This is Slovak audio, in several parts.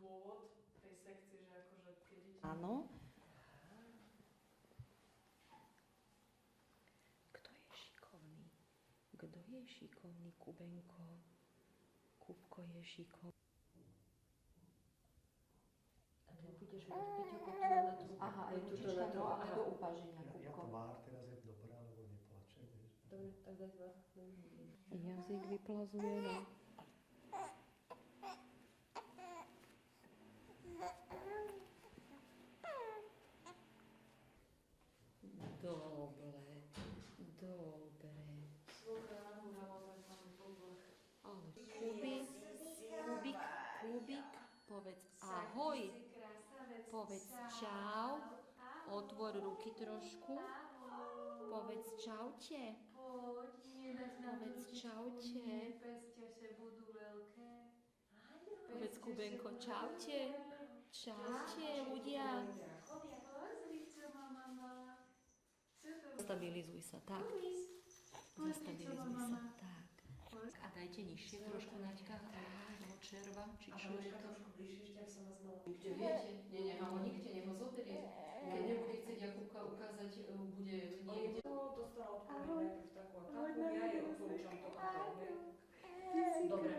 dôvod tej sekcie, že akože tie deti... Áno. Kto je šikovný? Kto je šikovný, Kubenko? Kubko je šikovný. A ty budeš mať Peťoko na tú... Aha, aj tu na tú, ale do upáženia, Kubko. Ja tvár teraz je dobrá, lebo neplače, vieš. Dobre, tak daj tvár. Jazyk vyplazuje, no. Dobre, dobre. Ale Kubik, povedz ahoj. Povedz čau. Otvor ruky trošku. Povedz čaute. Povedz čaute. Povedz Kubenko čaute. Čaute ľudia. Zastabilizuj sa, tak. Zastabilizuj sa, tak. A dajte nižšie trošku, Naďka, do červa, či čo je to. Trošku bližšie, ešte, ak sa ma znala. Nikde viete? Nie, nikde nech ho zoberie. Keď nebude chcieť Jakubka ukázať, bude niekde. No, dostala odpoveď najprv takú a takú, ja jej odporúčam to a to. Dobre.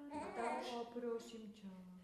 A tak, prosím ťa.